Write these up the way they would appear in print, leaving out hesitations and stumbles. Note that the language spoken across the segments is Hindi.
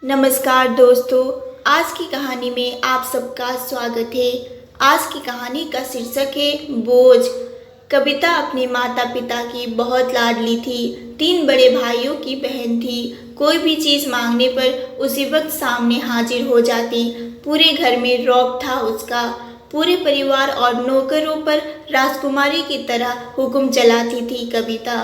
नमस्कार दोस्तों, आज की कहानी में आप सबका स्वागत है। आज की कहानी का शीर्षक है बोझ। कविता अपने माता पिता की बहुत लाडली थी। 3 बड़े भाइयों की बहन थी। कोई भी चीज़ मांगने पर उसी वक्त सामने हाजिर हो जाती। पूरे घर में रौब था उसका। पूरे परिवार और नौकरों पर राजकुमारी की तरह हुक्म चलाती थी कविता।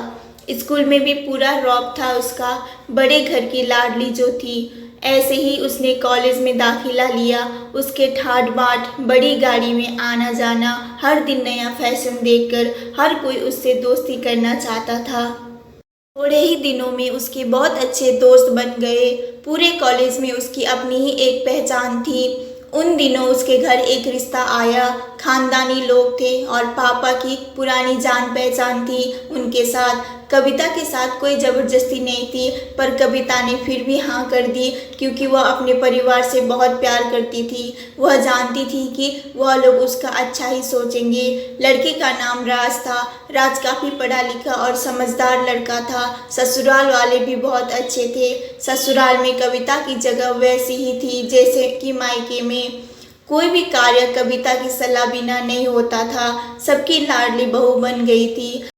स्कूल में भी पूरा रौब था उसका, बड़े घर की लाडली जो थी। ऐसे ही उसने कॉलेज में दाखिला लिया। उसके ठाट बाट बड़ी गाड़ी में आना जाना, हर दिन नया फैशन देखकर हर कोई उससे दोस्ती करना चाहता था। थोड़े ही दिनों में उसके बहुत अच्छे दोस्त बन गए। पूरे कॉलेज में उसकी अपनी ही एक पहचान थी। उन दिनों उसके घर एक रिश्ता आया। खानदानी लोग थे और पापा की पुरानी जान पहचान थी उनके साथ। कविता के साथ कोई ज़बरदस्ती नहीं थी, पर कविता ने फिर भी हाँ कर दी, क्योंकि वह अपने परिवार से बहुत प्यार करती थी। वह जानती थी कि वह लोग उसका अच्छा ही सोचेंगे। लड़के का नाम राज था। राज काफ़ी पढ़ा लिखा और समझदार लड़का था। ससुराल वाले भी बहुत अच्छे थे। ससुराल में कविता की जगह वैसी ही थी जैसे कि मायके में। कोई भी कार्य कविता की सलाह बिना नहीं होता था। सबकी लाडली बहू बन गई थी।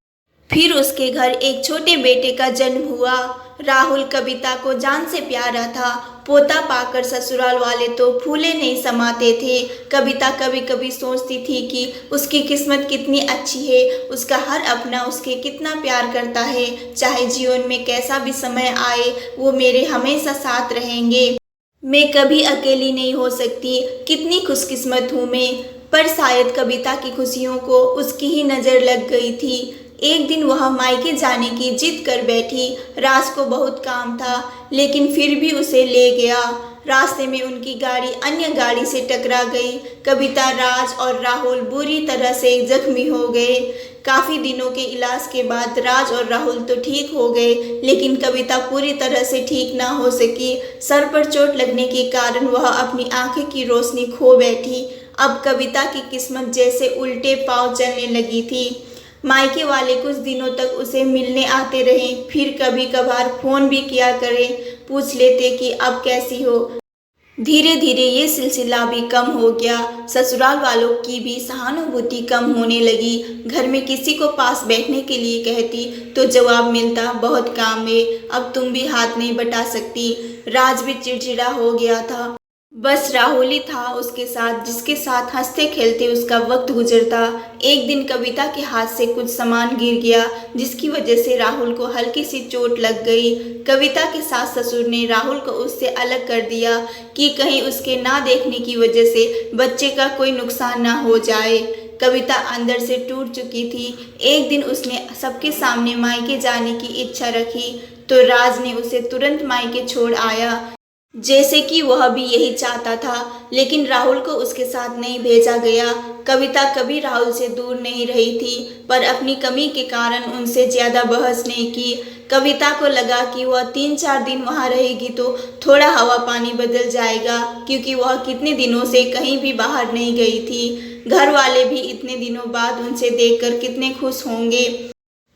फिर उसके घर एक छोटे बेटे का जन्म हुआ। राहुल कविता को जान से प्यारा था। पोता पाकर ससुराल वाले तो फूले नहीं समाते थे। कविता कभी कभी सोचती थी कि उसकी किस्मत कितनी अच्छी है। उसका हर अपना उसके कितना प्यार करता है। चाहे जीवन में कैसा भी समय आए, वो मेरे हमेशा साथ रहेंगे। मैं कभी अकेली नहीं हो सकती। कितनी खुशकिस्मत हूँ मैं। पर शायद कविता की खुशियों को उसकी ही नज़र लग गई थी। एक दिन वह मायके जाने की जिद कर बैठी। राज को बहुत काम था, लेकिन फिर भी उसे ले गया। रास्ते में उनकी गाड़ी अन्य गाड़ी से टकरा गई। कविता, राज और राहुल बुरी तरह से जख्मी हो गए। काफ़ी दिनों के इलाज के बाद राज और राहुल तो ठीक हो गए, लेकिन कविता पूरी तरह से ठीक ना हो सकी। सर पर चोट लगने के कारण वह अपनी आंखें की रोशनी खो बैठी। अब कविता की किस्मत जैसे उल्टे पांव चलने लगी थी। मायके वाले कुछ दिनों तक उसे मिलने आते रहे, फिर कभी कभार फोन भी किया करें, पूछ लेते कि अब कैसी हो। धीरे धीरे ये सिलसिला भी कम हो गया। ससुराल वालों की भी सहानुभूति कम होने लगी। घर में किसी को पास बैठने के लिए कहती तो जवाब मिलता, बहुत काम है, अब तुम भी हाथ नहीं बटा सकती। राज भी चिड़चिड़ा हो गया था। बस राहुल ही था उसके साथ, जिसके साथ हंसते खेलते उसका वक्त गुजरता। एक दिन कविता के हाथ से कुछ सामान गिर गया, जिसकी वजह से राहुल को हल्की सी चोट लग गई। कविता के सास ससुर ने राहुल को उससे अलग कर दिया कि कहीं उसके ना देखने की वजह से बच्चे का कोई नुकसान ना हो जाए। कविता अंदर से टूट चुकी थी। एक दिन उसने सबके सामने मायके जाने की इच्छा रखी, तो राज ने उसे तुरंत मायके छोड़ आया, जैसे कि वह भी यही चाहता था। लेकिन राहुल को उसके साथ नहीं भेजा गया। कविता कभी राहुल से दूर नहीं रही थी, पर अपनी कमी के कारण उनसे ज़्यादा बहस नहीं की। कविता को लगा कि वह 3-4 दिन वहाँ रहेगी तो थोड़ा हवा पानी बदल जाएगा, क्योंकि वह कितने दिनों से कहीं भी बाहर नहीं गई थी। घर वाले भी इतने दिनों बाद उनसे देखकर कितने खुश होंगे।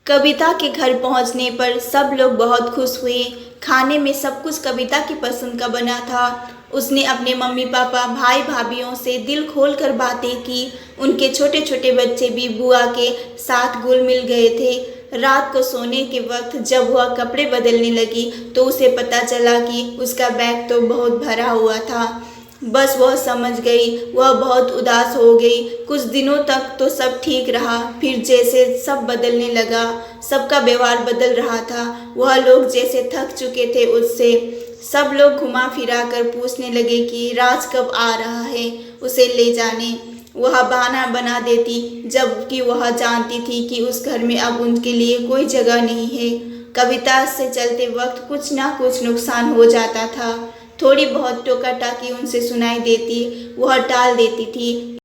कविता के घर पहुंचने पर सब लोग बहुत खुश हुए। खाने में सब कुछ कविता की पसंद का बना था। उसने अपने मम्मी पापा, भाई भाभीियों से दिल खोल कर बातें की। उनके छोटे छोटे बच्चे भी बुआ के साथ घुल मिल गए थे। रात को सोने के वक्त जब वह कपड़े बदलने लगी तो उसे पता चला कि उसका बैग तो बहुत भरा हुआ था। बस वह समझ गई। वह बहुत उदास हो गई। कुछ दिनों तक तो सब ठीक रहा, फिर जैसे सब बदलने लगा, सबका व्यवहार बदल रहा था। वह लोग जैसे थक चुके थे उससे। सब लोग घुमा फिरा कर पूछने लगे कि राज कब आ रहा है, उसे ले जाने। वह बहाना बना देती, जबकि वह जानती थी कि उस घर में अब उनके लिए कोई जगह नहीं है। कविता से चलते वक्त कुछ ना कुछ नुकसान हो जाता था। थोड़ी बहुत टोका टाकी उनसे सुनाई देती, वह टाल देती थी।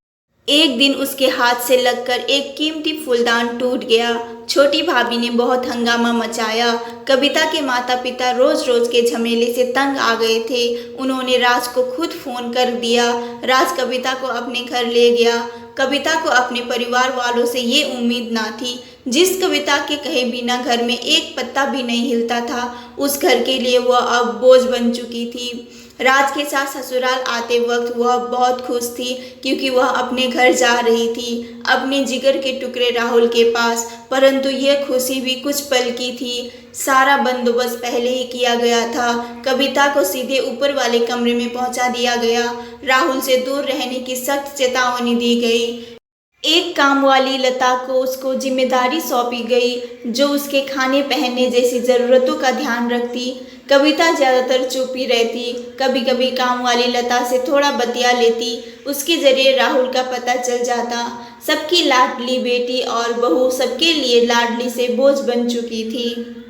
एक दिन उसके हाथ से लगकर एक कीमती फूलदान टूट गया। छोटी भाभी ने बहुत हंगामा मचाया। कविता के माता पिता रोज रोज के झमेले से तंग आ गए थे। उन्होंने राज को खुद फोन कर दिया। राज कविता को अपने घर ले गया। कविता को अपने परिवार वालों से ये उम्मीद ना थी जिस कविता के कहे बिना घर में एक पत्ता भी नहीं हिलता था, उस घर के लिए वह अब बोझ बन चुकी थी। राज के साथ ससुराल आते वक्त वह बहुत खुश थी, क्योंकि वह अपने घर जा रही थी, अपने जिगर के टुकड़े राहुल के पास। परंतु यह खुशी भी कुछ पल की थी। सारा बंदोबस्त पहले ही किया गया था। कविता को सीधे ऊपर वाले कमरे में पहुंचा दिया गया। राहुल से दूर रहने की सख्त चेतावनी दी गई। एक काम वाली लता को उसको जिम्मेदारी सौंपी गई, जो उसके खाने पहनने जैसी ज़रूरतों का ध्यान रखती। कविता ज़्यादातर चुप ही रहती। कभी कभी काम वाली लता से थोड़ा बतिया लेती। उसके जरिए राहुल का पता चल जाता। सबकी लाडली बेटी और बहू सबके लिए लाडली से बोझ बन चुकी थी।